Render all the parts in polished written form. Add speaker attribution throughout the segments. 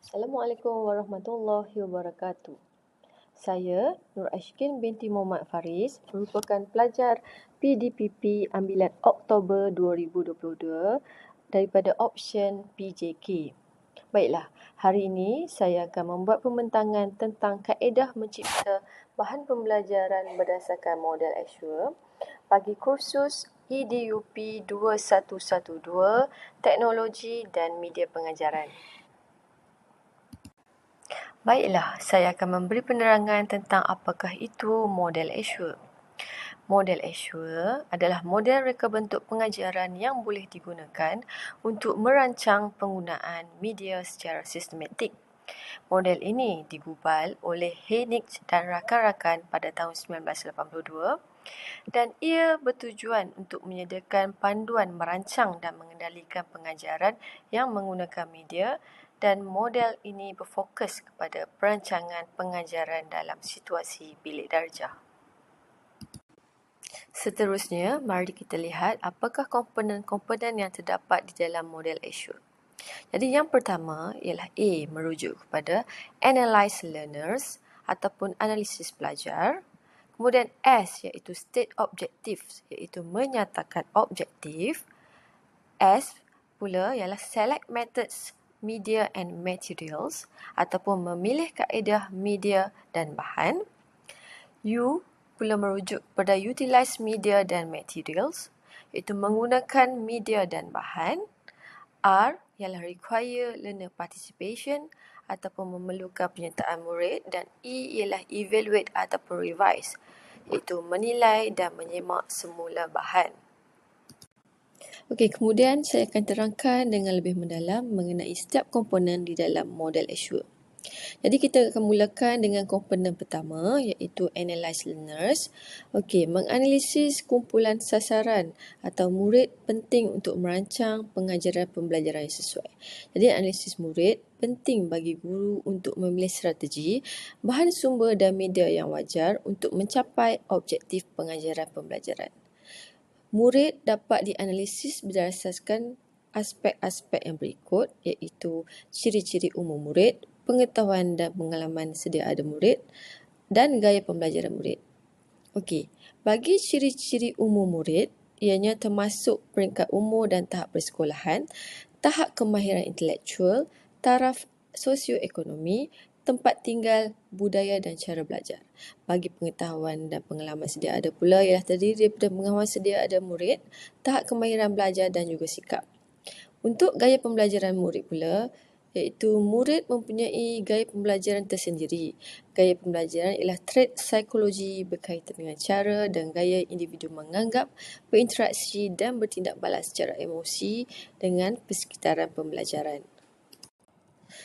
Speaker 1: Assalamualaikum warahmatullahi wabarakatuh. Saya Nur Ashkin binti Muhammad Faris merupakan pelajar PDPP ambilan Oktober 2022 daripada option PJK. Baiklah, hari ini saya akan membuat pembentangan tentang kaedah mencipta bahan pembelajaran berdasarkan model Azure bagi kursus EDUP 2112 Teknologi dan Media Pengajaran. Baiklah, saya akan memberi penerangan tentang apakah itu model Azure. Model Azure adalah model reka bentuk pengajaran yang boleh digunakan untuk merancang penggunaan media secara sistematik. Model ini digubal oleh Heinrich dan rakan-rakan pada tahun 1982 dan ia bertujuan untuk menyediakan panduan merancang dan mengendalikan pengajaran yang menggunakan media, dan model ini berfokus kepada perancangan pengajaran dalam situasi bilik darjah. Seterusnya, mari kita lihat apakah komponen-komponen yang terdapat di dalam model Azure. Jadi yang pertama ialah A, merujuk kepada Analyze Learners ataupun analisis pelajar. Kemudian S iaitu State Objectives, iaitu menyatakan objektif. S pula ialah Select Methods, Media and Materials ataupun memilih kaedah media dan bahan. U pula merujuk pada Utilize Media dan Materials, iaitu menggunakan media dan bahan. R ialah Require Learner Participation ataupun memerlukan penyertaan murid, dan E ialah Evaluate ataupun Revise, iaitu menilai dan menyemak semula bahan. Okey, kemudian saya akan terangkan dengan lebih mendalam mengenai setiap komponen di dalam model Azure. Jadi kita akan mulakan dengan komponen pertama iaitu Analyze Learners. Okey, menganalisis kumpulan sasaran atau murid penting untuk merancang pengajaran pembelajaran yang sesuai. Jadi analisis murid penting bagi guru untuk memilih strategi, bahan sumber dan media yang wajar untuk mencapai objektif pengajaran pembelajaran. Murid dapat dianalisis berdasarkan aspek-aspek yang berikut, iaitu ciri-ciri umum murid, pengetahuan dan pengalaman sedia ada murid, dan gaya pembelajaran murid. Okey, bagi ciri-ciri umum murid, ianya termasuk peringkat umur dan tahap persekolahan, tahap kemahiran intelektual, taraf sosioekonomi, tempat tinggal, budaya dan cara belajar. Bagi pengetahuan dan pengalaman sedia ada pula ialah terdiri daripada pengalaman sedia ada murid, tahap kemahiran belajar dan juga sikap. Untuk gaya pembelajaran murid pula, iaitu murid mempunyai gaya pembelajaran tersendiri. Gaya pembelajaran ialah trait psikologi berkaitan dengan cara dan gaya individu menganggap, berinteraksi dan bertindak balas secara emosi dengan persekitaran pembelajaran.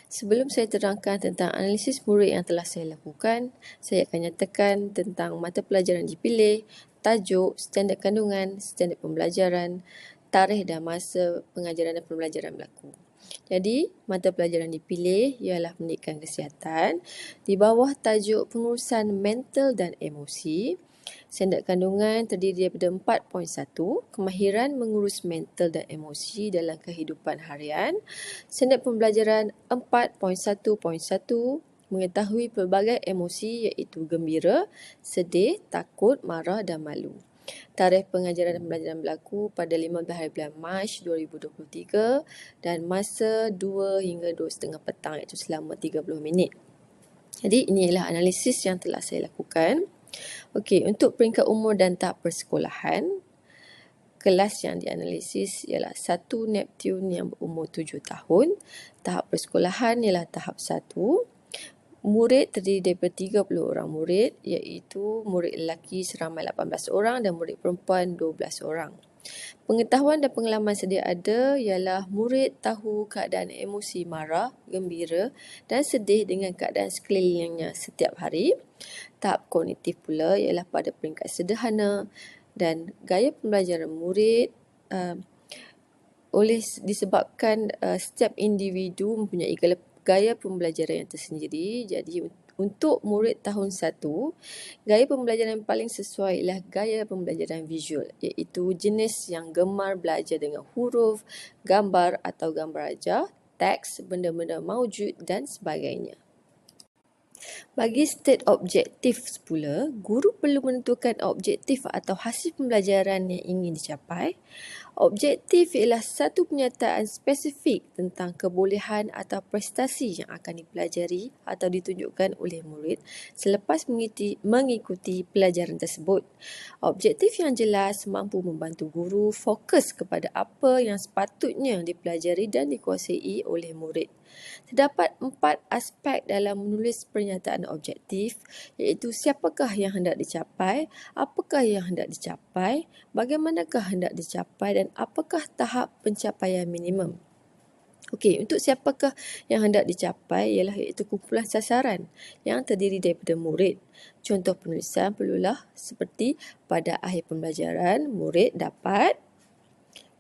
Speaker 1: Sebelum saya terangkan tentang analisis murid yang telah saya lakukan, saya akan nyatakan tentang mata pelajaran dipilih, tajuk, standard kandungan, standard pembelajaran, tarikh dan masa pengajaran dan pembelajaran berlaku. Jadi, mata pelajaran dipilih ialah pendidikan kesihatan di bawah tajuk pengurusan mental dan emosi. Standard kandungan terdiri daripada 4.1, kemahiran mengurus mental dan emosi dalam kehidupan harian. Standard pembelajaran 4.1.1, mengetahui pelbagai emosi iaitu gembira, sedih, takut, marah dan malu. Tarikh pengajaran dan pembelajaran berlaku pada 15 hari bulan Mac 2023 dan masa 2 hingga 2.30 petang, iaitu selama 30 minit. Jadi ini adalah analisis yang telah saya lakukan. Okey, untuk peringkat umur dan tahap persekolahan, kelas yang dianalisis ialah 1 Neptune yang berumur 7 tahun. Tahap persekolahan ialah tahap 1. Murid terdiri daripada 30 orang murid, iaitu murid lelaki seramai 18 orang dan murid perempuan 12 orang. Pengetahuan dan pengalaman sedia ada ialah murid tahu keadaan emosi marah, gembira dan sedih dengan keadaan sekelilingnya setiap hari. Tahap kognitif pula ialah pada peringkat sederhana, dan gaya pembelajaran murid oleh disebabkan setiap individu mempunyai gaya pembelajaran yang tersendiri. Jadi untuk murid tahun 1, gaya pembelajaran yang paling sesuai ialah gaya pembelajaran visual, iaitu jenis yang gemar belajar dengan huruf, gambar atau gambar ajar teks, benda-benda maujud dan sebagainya. Bagi state objektif pula, guru perlu menentukan objektif atau hasil pembelajaran yang ingin dicapai. Objektif ialah satu pernyataan spesifik tentang kebolehan atau prestasi yang akan dipelajari atau ditunjukkan oleh murid selepas mengikuti pelajaran tersebut. Objektif yang jelas mampu membantu guru fokus kepada apa yang sepatutnya dipelajari dan dikuasai oleh murid. Terdapat 4 aspek dalam menulis pernyataan objektif, iaitu siapakah yang hendak dicapai, apakah yang hendak dicapai, bagaimanakah hendak dicapai dan apakah tahap pencapaian minimum. Okey, untuk siapakah yang hendak dicapai ialah iaitu kumpulan sasaran yang terdiri daripada murid. Contoh penulisan perlulah seperti pada akhir pembelajaran, murid dapat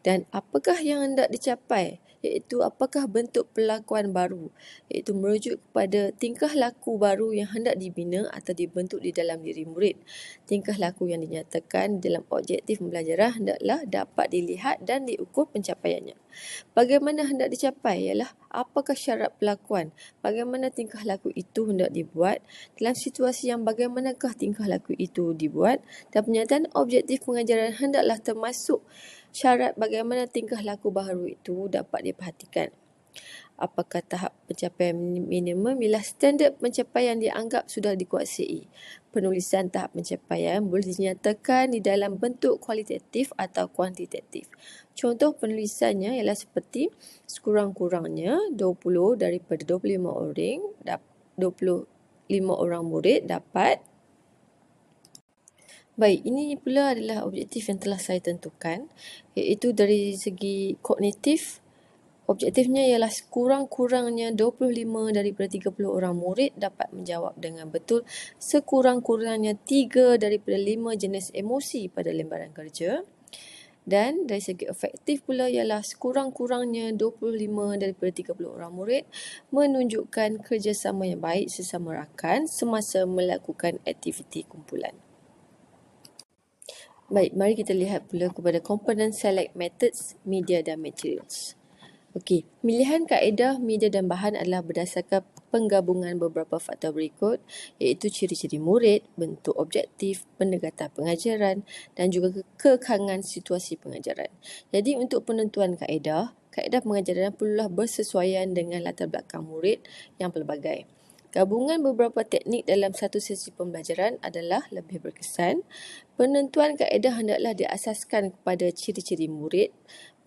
Speaker 1: dan apakah yang hendak dicapai, iaitu apakah bentuk perlakuan baru, iaitu merujuk kepada tingkah laku baru yang hendak dibina atau dibentuk di dalam diri murid. Tingkah laku yang dinyatakan dalam objektif pembelajaran hendaklah dapat dilihat dan diukur pencapaiannya. Bagaimana hendak dicapai ialah apakah syarat perlakuan, bagaimana tingkah laku itu hendak dibuat, dalam situasi yang bagaimanakah tingkah laku itu dibuat, dan pernyataan objektif pengajaran hendaklah termasuk syarat bagaimana tingkah laku baru itu dapat diperhatikan. Apakah tahap pencapaian minimum ialah standard pencapaian dianggap sudah dikuasai. Penulisan tahap pencapaian boleh dinyatakan di dalam bentuk kualitatif atau kuantitatif. Contoh penulisannya ialah seperti sekurang-kurangnya 20 daripada 25 orang murid dapat. Baik, ini pula adalah objektif yang telah saya tentukan, iaitu dari segi kognitif. Objektifnya ialah sekurang-kurangnya 25 daripada 30 orang murid dapat menjawab dengan betul sekurang-kurangnya 3 daripada 5 jenis emosi pada lembaran kerja. Dan dari segi efektif pula ialah sekurang-kurangnya 25 daripada 30 orang murid menunjukkan kerjasama yang baik sesama rakan semasa melakukan aktiviti kumpulan. Baik, mari kita lihat pula kepada komponen select methods, media dan materials. Okey, pemilihan kaedah, media dan bahan adalah berdasarkan penggabungan beberapa faktor berikut, iaitu ciri-ciri murid, bentuk objektif, pendekatan pengajaran dan juga kekangan situasi pengajaran. Jadi untuk penentuan kaedah pengajaran perlulah bersesuaian dengan latar belakang murid yang pelbagai. Gabungan beberapa teknik dalam satu sesi pembelajaran adalah lebih berkesan. Penentuan kaedah hendaklah diasaskan kepada ciri-ciri murid,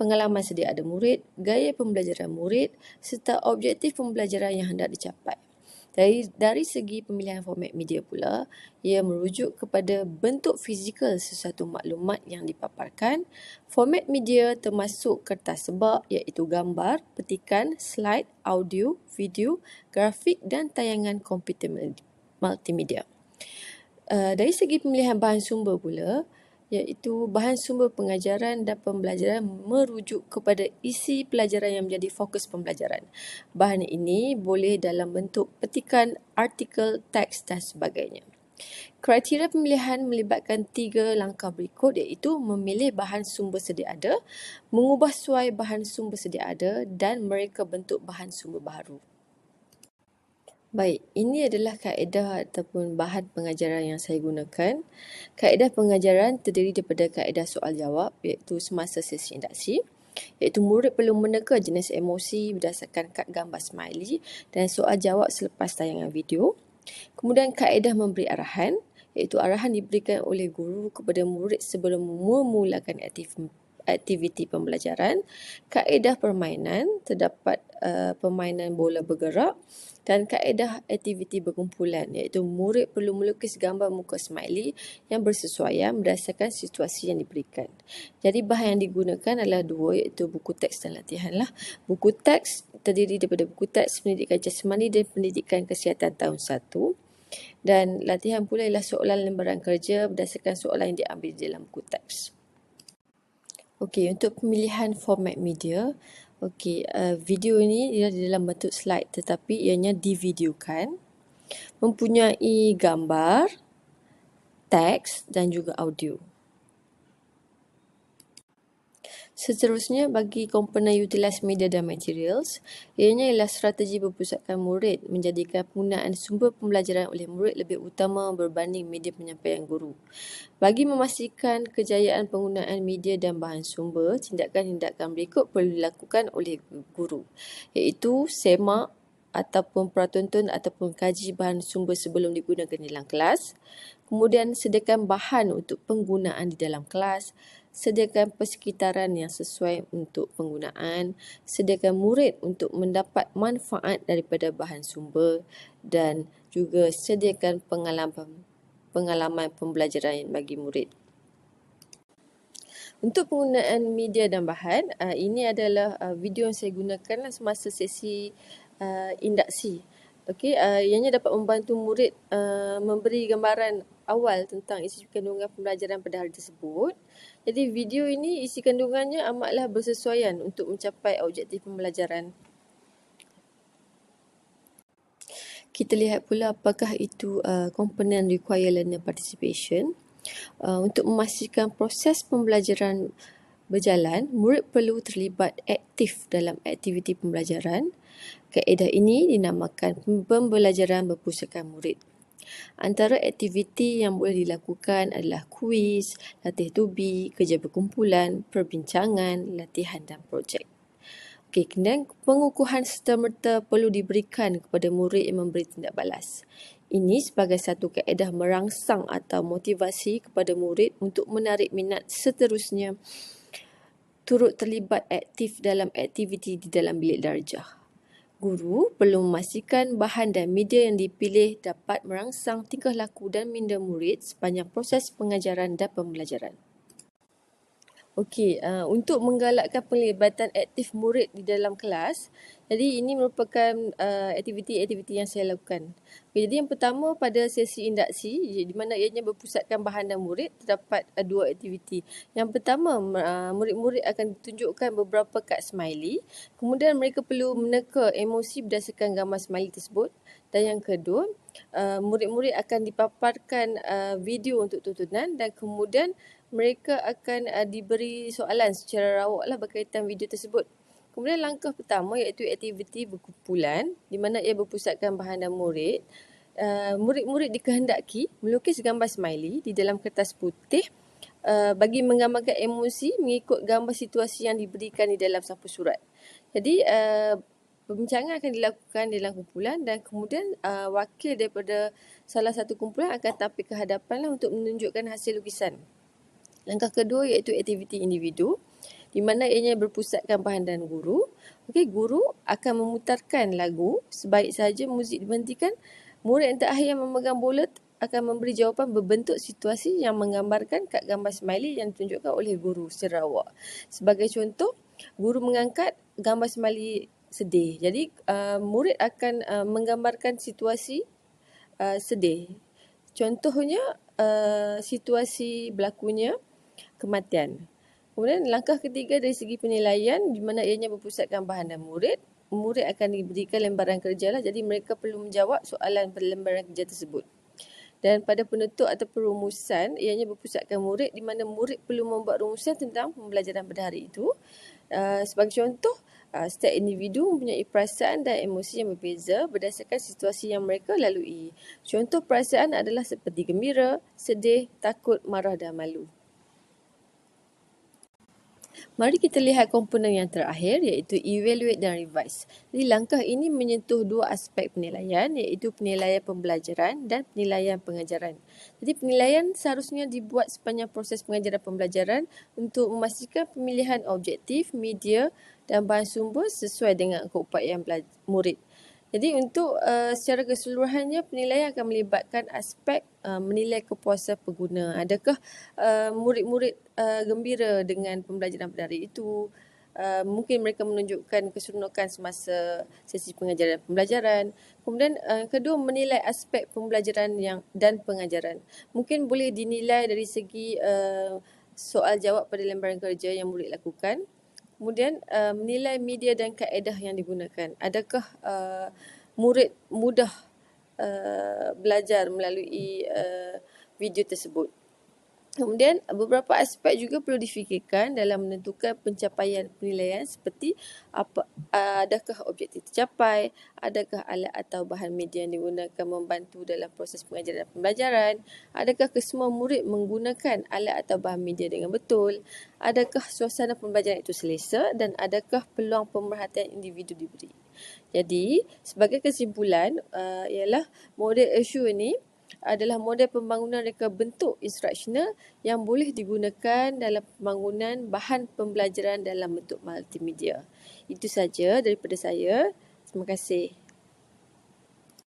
Speaker 1: pengalaman sedia ada murid, gaya pembelajaran murid serta objektif pembelajaran yang hendak dicapai. Dari segi pemilihan format media pula, ia merujuk kepada bentuk fizikal sesuatu maklumat yang dipaparkan. Format media termasuk kertas sebak iaitu gambar, petikan, slide, audio, video, grafik dan tayangan komputer multimedia. Dari segi pemilihan bahan sumber pula, iaitu bahan sumber pengajaran dan pembelajaran merujuk kepada isi pelajaran yang menjadi fokus pembelajaran. Bahan ini boleh dalam bentuk petikan, artikel, teks dan sebagainya. Kriteria pemilihan melibatkan 3 langkah berikut, iaitu memilih bahan sumber sedia ada, mengubah suai bahan sumber sedia ada dan mereka bentuk bahan sumber baru. Baik, ini adalah kaedah ataupun bahan pengajaran yang saya gunakan. Kaedah pengajaran terdiri daripada kaedah soal jawab iaitu semasa sesi induksi, iaitu murid perlu meneka jenis emosi berdasarkan kad gambar smiley dan soal jawab selepas tayangan video. Kemudian kaedah memberi arahan, iaitu arahan diberikan oleh guru kepada murid sebelum memulakan aktiviti pembelajaran. Kaedah permainan, terdapat permainan bola bergerak dan kaedah aktiviti berkumpulan, iaitu murid perlu melukis gambar muka smiley yang bersesuaian berdasarkan situasi yang diberikan. Jadi bahan yang digunakan adalah 2, iaitu buku teks dan latihan lah. Buku teks terdiri daripada buku teks pendidikan jasmani dan pendidikan kesihatan tahun 1. Dan latihan pula ialah soalan lembaran kerja berdasarkan soalan yang diambil dalam buku teks. Okey, untuk pemilihan format media, video ini ia dalam bentuk slide tetapi ianya divideokan, mempunyai gambar, teks dan juga audio. Seterusnya, bagi komponen Utilize Media dan Materials, ianya ialah strategi berpusatkan murid menjadikan penggunaan sumber pembelajaran oleh murid lebih utama berbanding media penyampaian guru. Bagi memastikan kejayaan penggunaan media dan bahan sumber, tindakan-tindakan berikut perlu dilakukan oleh guru, iaitu semak ataupun pratonton ataupun kaji bahan sumber sebelum digunakan dalam kelas. Kemudian sediakan bahan untuk penggunaan di dalam kelas, sediakan persekitaran yang sesuai untuk penggunaan, sediakan murid untuk mendapat manfaat daripada bahan sumber dan juga sediakan pengalaman pembelajaran bagi murid. Untuk penggunaan media dan bahan, ini adalah video yang saya gunakan semasa sesi induksi. Okey, ianya dapat membantu murid memberi gambaran awal tentang isi kandungan pembelajaran pada hari tersebut. Jadi video ini isi kandungannya amatlah bersesuaian untuk mencapai objektif pembelajaran. Kita lihat pula apakah itu komponen require learner participation. Untuk memastikan proses pembelajaran berjalan, murid perlu terlibat aktif dalam aktiviti pembelajaran. Kaedah ini dinamakan pembelajaran berpusatkan murid. Antara aktiviti yang boleh dilakukan adalah kuis, latih tubi, kerja berkumpulan, perbincangan, latihan dan projek. Okey, kemudian pengukuhan serta-merta perlu diberikan kepada murid yang memberi tindak balas. Ini sebagai satu kaedah merangsang atau motivasi kepada murid untuk menarik minat seterusnya turut terlibat aktif dalam aktiviti di dalam bilik darjah. Guru perlu memastikan bahan dan media yang dipilih dapat merangsang tingkah laku dan minda murid sepanjang proses pengajaran dan pembelajaran. Okey, untuk menggalakkan pelibatan aktif murid di dalam kelas, jadi ini merupakan aktiviti-aktiviti yang saya lakukan. Okay, jadi yang pertama pada sesi induksi, di mana ianya berpusatkan bahan dan murid, terdapat dua aktiviti. Yang pertama, murid-murid akan ditunjukkan beberapa kad smiley, kemudian mereka perlu meneka emosi berdasarkan gambar smiley tersebut. Dan yang kedua, murid-murid akan dipaparkan video untuk tontonan dan kemudian mereka akan diberi soalan secara rawak lah berkaitan video tersebut. Kemudian langkah pertama iaitu aktiviti berkumpulan di mana ia berpusatkan bahan dan murid. Murid-murid dikehendaki melukis gambar smiley di dalam kertas putih bagi menggambarkan emosi mengikut gambar situasi yang diberikan di dalam sapu surat. Jadi perbincangan akan dilakukan dalam kumpulan dan kemudian wakil daripada salah satu kumpulan akan tampil ke hadapan lah untuk menunjukkan hasil lukisan. Langkah kedua iaitu aktiviti individu di mana ianya berpusatkan bahan dan guru. Okey, guru akan memutarkan lagu, sebaik sahaja muzik diberhentikan. Murid yang terakhir yang memegang bola akan memberi jawapan berbentuk situasi yang menggambarkan kad gambar smiley yang ditunjukkan oleh guru secara awak. Sebagai contoh, guru mengangkat gambar smiley sedih. Jadi murid akan menggambarkan situasi sedih. Contohnya situasi berlakunya kematian. Kemudian langkah ketiga dari segi penilaian di mana ianya berpusatkan bahan dan murid. Murid akan diberikan lembaran kerja lah, jadi mereka perlu menjawab soalan pada lembaran kerja tersebut. Dan pada penutup atau perumusan, ianya berpusatkan murid di mana murid perlu membuat rumusan tentang pembelajaran pada hari itu. Sebagai contoh, setiap individu mempunyai perasaan dan emosi yang berbeza berdasarkan situasi yang mereka lalui. Contoh perasaan adalah seperti gembira, sedih, takut, marah dan malu. Mari kita lihat komponen yang terakhir iaitu evaluate dan revise. Jadi langkah ini menyentuh dua aspek penilaian iaitu penilaian pembelajaran dan penilaian pengajaran. Jadi penilaian seharusnya dibuat sepanjang proses pengajaran pembelajaran untuk memastikan pemilihan objektif, media dan bahan sumber sesuai dengan keupayaan murid. Jadi untuk secara keseluruhannya penilaian akan melibatkan aspek menilai kepuasan pengguna. Adakah murid-murid gembira dengan pembelajaran pada hari itu? Mungkin mereka menunjukkan keseronokan semasa sesi pengajaran pembelajaran. Kemudian kedua, menilai aspek pembelajaran dan pengajaran. Mungkin boleh dinilai dari segi soal jawab pada lembaran kerja yang murid lakukan. Kemudian menilai media dan kaedah yang digunakan. Adakah murid mudah belajar melalui video tersebut? Kemudian beberapa aspek juga perlu difikirkan dalam menentukan pencapaian penilaian seperti adakah objektif tercapai, adakah alat atau bahan media yang digunakan membantu dalam proses pengajaran dan pembelajaran, adakah kesemua murid menggunakan alat atau bahan media dengan betul, adakah suasana pembelajaran itu selesa dan adakah peluang pemerhatian individu diberi. Jadi, sebagai kesimpulan ialah model issue ini adalah model pembangunan reka bentuk instruksional yang boleh digunakan dalam pembangunan bahan pembelajaran dalam bentuk multimedia. Itu saja daripada saya. Terima kasih.